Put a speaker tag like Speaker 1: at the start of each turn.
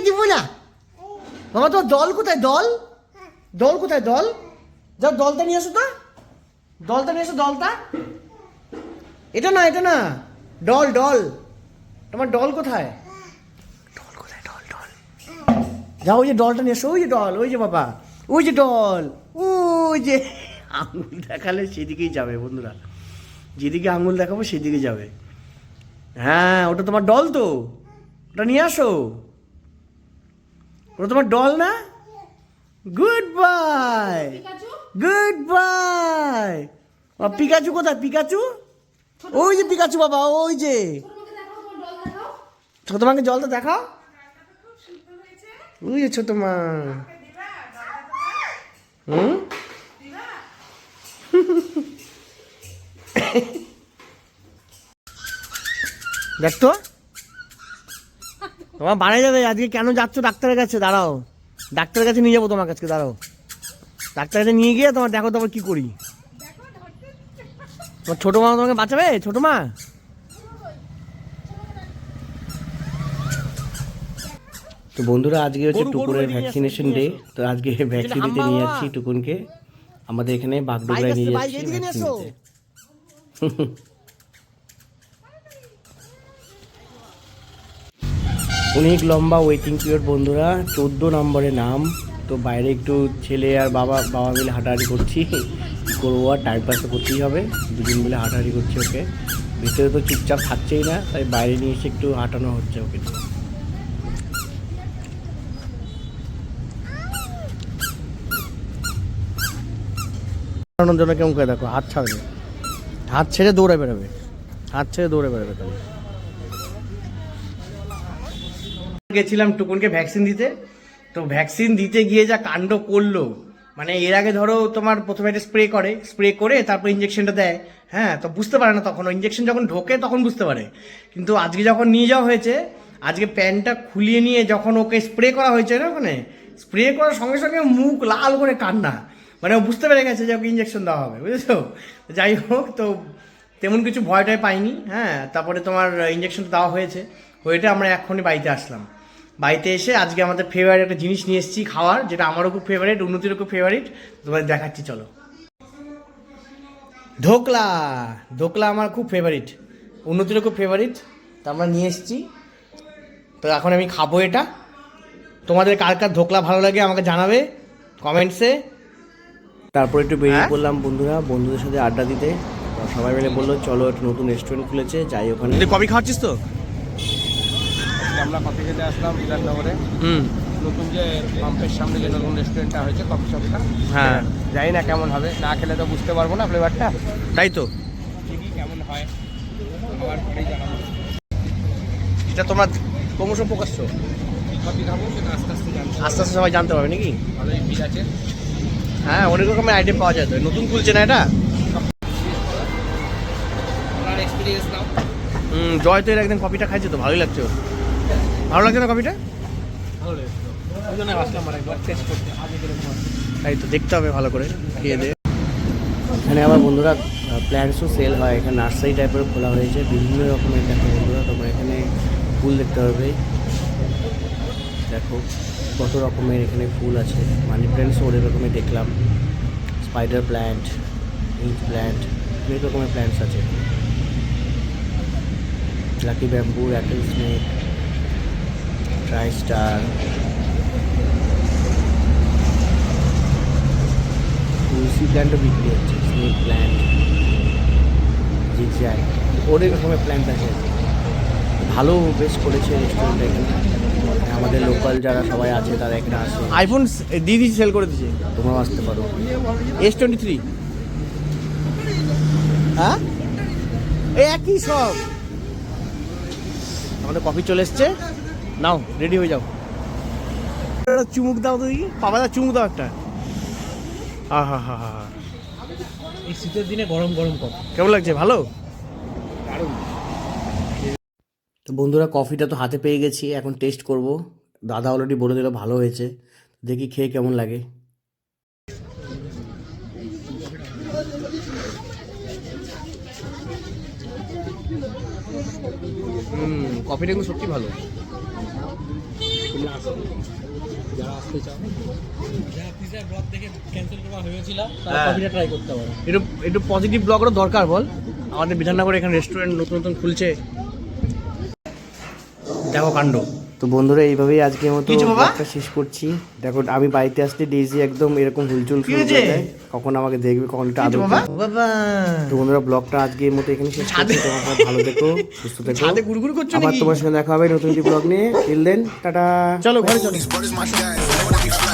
Speaker 1: দিব না বাবা। তোমার দল কোথায়? দল দল কোথায়? দল যাও, দলটা নিয়ে আসো তো, দলটা নিয়ে এসো। দলটা এটা না, এটা না, ডল ডল। তোমার ডল কোথায়? ডল কোথায়? ডল ডল যাও, ওই যে ডলটা নিয়ে এসো। ওই যে ডল, ওই যে বাবা, ওই যে ডল, ওই যে। আঙুল দেখালে সেদিকেই যাবে বন্ধুরা, যেদিকে আঙুল দেখাবো সেদিকে যাবে। হ্যাঁ, ওটা তোমার ডল তো, ওটা নিয়ে আসো। ওটা তোমার ডল না? Good bye, good bye. Pikachu কোথায়? পিকাচু ওই যে, পিকাচু বাবা, ওই যে। ছোট মাকে জলটা দেখাও। ওই যে ছোট মা। দেখতো তোমার বাড়ি যাবে আজকে। কেন যাচ্ছ ডাক্তারের কাছে? দাঁড়াও, ডাক্তারের কাছে নিয়ে যাবো তোমার কাছে। দাঁড়াও, ডাক্তারের কাছে নিয়ে গিয়ে তোমার দেখো তোমার কি করি। তোমার ছোট মা তোমাকে বাঁচাবে? ছোট মা তো বন্ধুরা, আজকে হচ্ছে টুকুনের ভ্যাকসিনেশন ডে। তো আজকে ভ্যাকসিন দিতে নিয়ে যাচ্ছি টুকুনকে। আমাদের এখানে বাগডোগরায় নিয়ে যাচ্ছি ভ্যাকসিন দিতে। অনেক লম্বা ওয়েটিং পিরিয়ড বন্ধুরা, 14 নম্বরে নাম। তো বাইরে একটু ছেলে আর বাবা মিলে হাঁটাহাঁটি করছি। কী করবো, আর টাইম পাস করতেই হবে। দুজন মিলে হাঁটাহাঁটি করছি ওকে। ভিতরে তো চুপচাপ থাকছেই না, তাই বাইরে নিয়ে এসে একটু হাঁটানো হচ্ছে ওকে। হাঁটানোর জন্য কেমন করে দেখো, হাত ছাড়বে, হাত ছেড়ে দৌড়ে বেরোবে, হাত ছেড়ে দৌড়ে বেরোবে। তাহলে গেছিলাম টুকুনকে ভ্যাকসিন দিতে। তো ভ্যাকসিন দিতে গিয়ে যা কাণ্ড করলো, মানে এর আগে ধরো তোমার প্রথমে একটা স্প্রে করে তারপর ইঞ্জেকশনটা দেয়। হ্যাঁ, তো বুঝতে পারে না তখন, ইঞ্জেকশন যখন ঢোকে তখন বুঝতে পারে। কিন্তু আজকে যখন নিয়ে যাওয়া হয়েছে, আজকে প্যান্টটা খুলিয়ে নিয়ে যখন ওকে স্প্রে করা হয়েছে না, ওখানে স্প্রে করার সঙ্গে সঙ্গে মুখ লাল করে কান্না। মানে ও বুঝতে পেরে গেছে যে ওকে ইঞ্জেকশন দেওয়া হবে, বুঝেছো? যাই হোক, তো তেমন কিছু ভয়টাই পাইনি। হ্যাঁ, তারপরে তোমার ইঞ্জেকশনটা দেওয়া হয়েছে, ওইটা আমরা এখনই বাড়িতে আসলাম। বাড়িতে এসে আজকে আমাদের ফেভারিট একটা জিনিস নিয়ে এসেছি খাওয়ার, যেটা আমারও খুব ফেভারিট, উন্নতিরও খুব ফেভারিট। তোমাদের দেখাচ্ছি, চলো। ধোকলা, ধোকলা আমার খুব ফেভারিট, উন্নতিরও খুব ফেভারিট। তো আমরা নিয়ে এসেছি। তো এখন আমি খাবো এটা। তোমাদের কার কার ধোকলা ভালো লাগে আমাকে জানাবে কমেন্টসে। তারপর একটু বেরিয়ে পড়লাম বন্ধুরা, বন্ধুদের সাথে আড্ডা দিতে। সবাই মিলে বললো চলো, একটা নতুন রেস্টুরেন্ট খুলেছে, যাই ওখানে। তুই কফি খাওয়াচ্ছিস তো?
Speaker 2: আমরা কফি খেতে আসলাম বিধাননগরে। নতুন যে পাম্পের সামনে যে নতুন রেস্টুরেন্টটা হয়েছে, কফি শপটা।
Speaker 1: হ্যাঁ,
Speaker 2: জানি না কেমন হবে, না খেলে তো বুঝতে পারবো না ফ্লেভারটা।
Speaker 1: তাই তো,
Speaker 2: ঠিকই কেমন হয় আবার পরেই জানাবো।
Speaker 1: এটা তোমরা ক্রমশ প্রকাশ্য
Speaker 2: কফি খাবো, সেটা আস্তে আস্তে জানবো।
Speaker 1: আস্তে আস্তে সবাই জানতে পারবে নাকি?
Speaker 2: ভালোই ভিড় আছে।
Speaker 1: হ্যাঁ, অনেক রকমের আইটেম পাওয়া যায়। তো নতুন খুলছে না এটা?
Speaker 2: আপনার এক্সপিরিয়েন্স নাও।
Speaker 1: জয় তো এর একদিন কফিটা খাইছে, তো ভালোই লাগছে। ভালো লাগছে না কফিটা?
Speaker 2: ভালো লেগেছে, ওই জন্য আসলাম আর একবার টেস্ট করতে। আগে করে
Speaker 1: তাই তো, দেখতে হবে ভালো করে, খেয়ে দিয়ে। এখানে আবার বন্ধুরা প্ল্যান্টসও সেল হয়। এখানে নার্সারি টাইপের খোলা হয়েছে, বিভিন্ন রকমের। দেখো বন্ধুরা, তোমরা এখানে ফুল দেখতে পারবে। দেখো কত রকমের এখানে ফুল আছে। মানি প্ল্যান্টসও অনেক রকমের দেখলাম, স্পাইডার প্ল্যান্ট, ইঞ্চ প্ল্যান্ট, অনেক রকমের প্ল্যান্টস আছে। Lucky bamboo, apple snake, tri star, তুলসী প্ল্যান্টও বিক্রি হচ্ছে, স্নেক প্ল্যান্ট, জিগজ্যাগ, অনেক রকমের প্ল্যান্ট আছে। ভালো বেশ করেছে রেস্টুরেন্টটা এখানে। আমাদের লোকাল যারা সবাই আছে তারা এখানে আসে। আইফোন দিদি সেল করে দিচ্ছে, তোমরাও আসতে পারো। S23, হ্যাঁ এই একই সব। আমাদের কফি চলে এসছে, নাও রেডি হয়ে যাও। চুমুক দাও তো দেখি, বাবা চুমুক দাও একটা। হা হা হা হা,
Speaker 2: এই শীতের দিনে গরম গরম কফি
Speaker 1: কেমন লাগছে? ভালো।
Speaker 2: দারুণ।
Speaker 1: তো বন্ধুরা, কফিটা তো হাতে পেয়ে গেছি, এখন টেস্ট করব। দাদা অলরেডি বলে দিল ভালো হয়েছে, দেখি খেয়ে কেমন লাগে। কফিটা কিন্তু সত্যি ভালো।
Speaker 2: তোমরা আসো যারা আসতে চাও, যারা পিজার ব্লগ দেখে ক্যান্সেল করা হয়েছিল তারা কফিটা ট্রাই করতে পারো।
Speaker 1: একটু একটু পজিটিভ ব্লগেরও দরকার বল, আমাদের বিধাননগরে এখানে রেস্টুরেন্ট নতুন নতুন খুলছে, দেখো কাণ্ড।
Speaker 3: তো বন্ধুরা এইভাবেই আজকের মতো
Speaker 1: কিছু বাবা?
Speaker 3: ব্লগটা শেষ করছি। দেখো আমি বাড়িতে আসতে ডেইজি একদম এরকম হুলচুল
Speaker 1: কি
Speaker 3: শুরু
Speaker 1: হয়েছে?
Speaker 3: করে দেয়, কখন আমাকে দেখবে কখন একটু আদর
Speaker 1: বাবা
Speaker 3: করবে।
Speaker 1: বাবা
Speaker 3: তো বন্ধুরা ব্লগটা আজকের মতো এখানে শেষ করছি। তোমার সবাই ভালো থেকো, সুস্থ থেকো।
Speaker 1: ছাদে গুড়গুড় করছো
Speaker 3: আবার
Speaker 1: নাকি?
Speaker 3: তোমার সঙ্গে দেখা হবে নতুন একটি ব্লগ নিয়ে। Till then tata.
Speaker 1: চলো ঘরে চলো।
Speaker 4: These birds my guys.